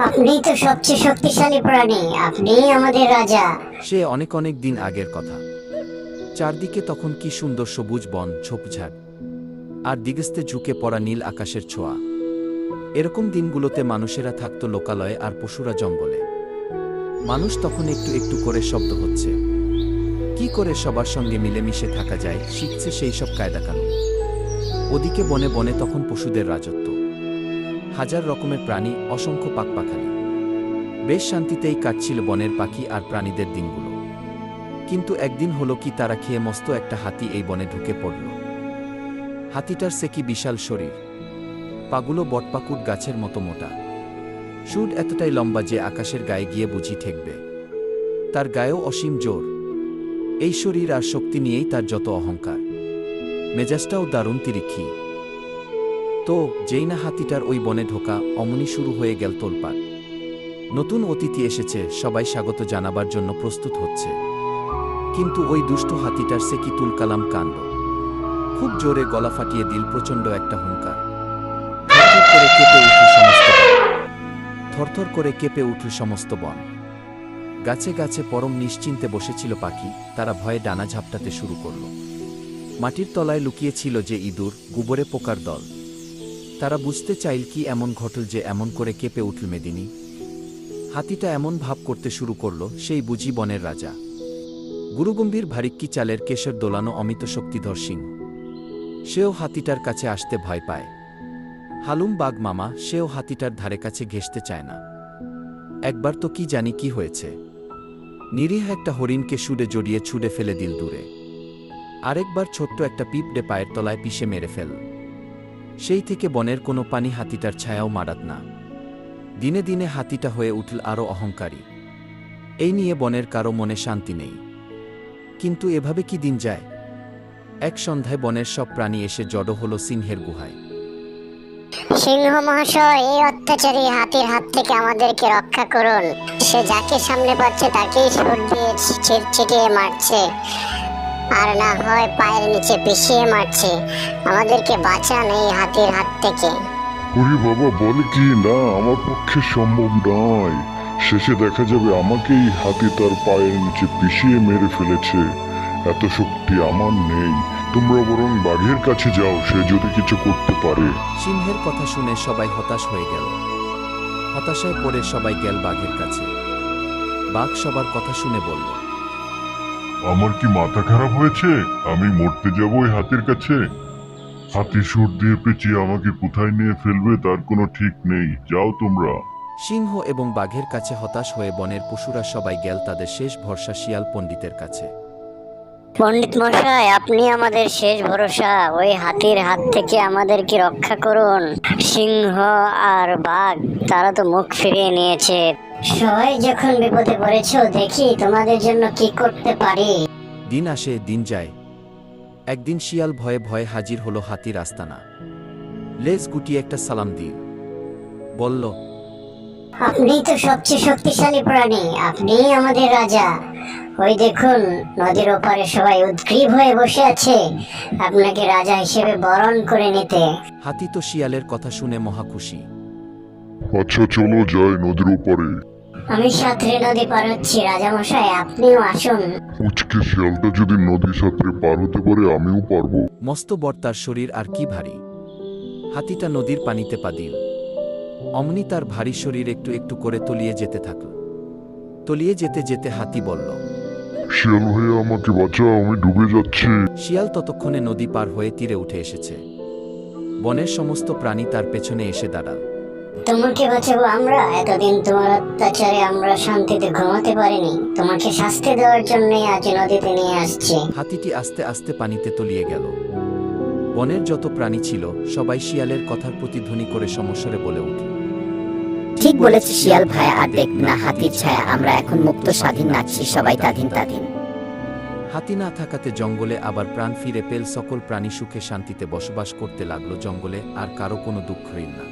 আপনি তো সবচেয়ে শক্তিশালী প্রাণী, আপনিই আমাদের রাজা। সে অনেক অনেক দিন আগের কথা। চারদিকে তখন কি সুন্দর সবুজ বন, ঝোপঝাড়, আর দিগস্তে ঝুঁকে পড়া নীল আকাশের ছোঁয়া। এরকম দিনগুলোতে মানুষেরা থাকত লোকালয়ে আর পশুরা জঙ্গলে। মানুষ তখন একটু একটু করে শব্দ হচ্ছে, কি করে সবার সঙ্গে মিলেমিশে থাকা যায় শিখছে সেই সব কায়দা কানুন। ওদিকে বনে বনে তখন পশুদের রাজত্ব, হাজার রকমের প্রাণী, অসংখ্য পাখপাখালি। বেশ শান্তিতেই কাটছিল বনের পাখি আর প্রাণীদের দিনগুলো। কিন্তু একদিন হলো কি, তারা খেয়ে মস্ত একটা হাতি এই বনে ঢুকে পড়ল। হাতিটার সে কি বিশাল শরীর, পাগুলো বটপাকুট গাছের মতো মোটা, সুট এতটাই লম্বা যে আকাশের গায়ে গিয়ে বুঝি ঠেকবে। তার গায়েও অসীম জোর। এই শরীর আর শক্তি নিয়েই তার যত অহংকার, মেজাজটাও দারুণ তিরিক্ষি। তো যেই না হাতিটার ওই বনে ঢোকা, অমনি শুরু হয়ে গেল তোলপাড়। নতুন অতিথি এসেছে, সবাই স্বাগত জানাবার জন্য প্রস্তুত হচ্ছে। কিন্তু ওই দুষ্ট হাতিটার সে কি তুলকালাম কাণ্ড। খুব জোরে গলা ফাটিয়ে দিল প্রচণ্ড একটা হুঙ্কার। থরথর করে কেঁপে উঠল সমস্ত বন। গাছে গাছে পরম নিশ্চিন্তে বসেছিল পাখি, তারা ভয়ে ডানা ঝাপটাতে শুরু করল। মাটির তলায় লুকিয়েছিল যে ইঁদুর, গোবরে পোকার দল। তারা বুঝতে চাইল কি এমন ঘটল যে এমন করে কেঁপে উঠল মেদিনী। হাতিটা এমন ভাব করতে শুরু করল, সেই বুঝি বনের রাজা। গুরুগম্ভীর ভারিক্কি চালের কেশর দোলানো অমিত শক্তিধর সিংহ। সেও হাতিটার কাছে আসতে ভয় পায়। হালুম বাঘ মামা, সেও হাতিটার ধারে কাছে ঘেঁষতে চায় না। একবার তো কি জানি কি হয়েছে, নিরীহ একটা হরিণকে শুডে জড়িয়ে ছুঁড়ে ফেলে দিল দূরে। আরেকবার ছোট্ট একটা পিঁপড়ে পায়ের তলায় পিষে মেরে ফেল। সেই থেকে বনের কোনো পানি হাতিটার ছায়াও মারাত না। দিনে দিনে হাতিটা হয়ে উঠল আরও অহংকারী। এই নিয়ে বনের কারো মনে শান্তি নেই। কিন্তু এভাবে কি দিন যায়? এক সন্ধ্যায় বনের সব প্রাণী এসে জড়ো হলো সিংহের গুহায়। সিংহ মহাশয়, এই অত্যাচারী হাতির হাত থেকে আমাদেরকে রক্ষা করুন। সে যাকে সামনে পাচ্ছে তাকেই সুর দিয়ে ছিটিয়ে মারছে, আর না হয় পায়ের নিচে পিষিয়ে মারছে। আমাদেরকে বাঁচান এই হাতির হাত থেকে। ওরে বাবা, বলে কি না, আমার পক্ষে সম্ভব নয়। শেষে দেখা যাবে আমাকেই হাতি তার পায়ের নিচে পিষিয়ে মেরে ফেলেছে। এত শক্তি আমার নেই। তোমরা বরং বাঘের কাছে যাও, সে যদি কিছু করতে পারে। সিংহের কথা শুনে সবাই হতাশ হয়ে গেল। হতাশায় পড়ে সবাই গেল বাঘের কাছে। বাঘ সবার কথা শুনে বলল, আমার কি মাথা খারাপ হয়েছে? আমি মরতে যাবো ওই হাতির কাছে? হাতি সুর দিয়ে পেঁচিয়ে আমাকে কোথায় নিয়ে ফেলবে তার কোনো ঠিক নেই। যাও তোমরা। সিংহ এবং বাঘের কাছে হতাশ হয়ে বনের পশুরা সবাই গেল তাদের শেষ ভরসা শিয়াল পণ্ডিতের কাছে। পণ্ডিত মশাই, আপনি আমাদের শেষ ভরসা। ওই হাতির হাত থেকে আমাদেরকে রক্ষা করুন। সিংহ আর বাঘ তারা তো মুখ ফিরিয়ে নিয়েছে। সবাই যখন বিপদে পড়েছো, দেখি তোমাদের জন্য কি করতে পারি। দিন আসে দিন যায়। একদিন শিয়াল ভয়ে ভয়ে হাজির হলো হাতির আস্তানা। লেজ গুটিয়ে একটা সালাম দিল, বলল, আপনি তো সবচেয়ে শক্তিশালী প্রাণী, আপনিই আমাদের রাজা। ওই দেখুন, নদীর ওপারে সবাই উদ্গ্রীব হয়ে বসে আছে আপনাকে রাজা হিসেবে বরণ করে নিতে। হাতি তো শিয়ালের কথা শুনে মহা খুশি। আচ্ছা চলো যাই নদীর ওপারে। আমি সাঁতরে নদী পার হচ্ছি, রাজামশাই আপনিও আসুন। উচকে শিয়ালটা যদি নদী সাঁতরে পার হতে পারে, আমিও পারবো। মস্ত বড় তার শরীর আর কি ভারী। হাতিটা নদীর পানিতে পা দিল। অমনি তার ভারী শরীর একটু একটু করে তলিয়ে যেতে থাকল। তলিয়ে যেতে যেতে হাতি বলল, শিয়াল হয়ে আমাকে বাঁচাও, আমি ডুবে যাচ্ছি। শিয়াল ততক্ষণে নদী পার হয়ে তীরে উঠে এসেছে। বনের সমস্ত প্রাণী তার পেছনে এসে দাঁড়াল। তোমাকে বাঁচাবো আমরা? এতদিন তোমার অত্যাচারে আমরা শান্তিতে ঘুমাতে পারিনি। তোমাকে শাস্তি দেওয়ার জন্যই আজ নদীতে নিয়ে আসছি। হাতিটি আস্তে আস্তে পানিতে তলিয়ে গেল। বনের যত প্রাণী ছিল সবাই শিয়ালের কথার প্রতিধ্বনি করে সমস্বরে বলে উঠল, ঠিক বলেছে শিয়াল ভাই, আর দেখ না হাতির ছায়া, আমরা এখন মুক্ত স্বাধীন নাচছি সবাই তাধিন তাধিন। হাতি না থাকাতে জঙ্গলে আবার প্রাণ ফিরে পেল। সকল প্রাণী সুখে শান্তিতে বসবাস করতে লাগলো জঙ্গলে, আর কারো কোনো দুঃখ রইল না।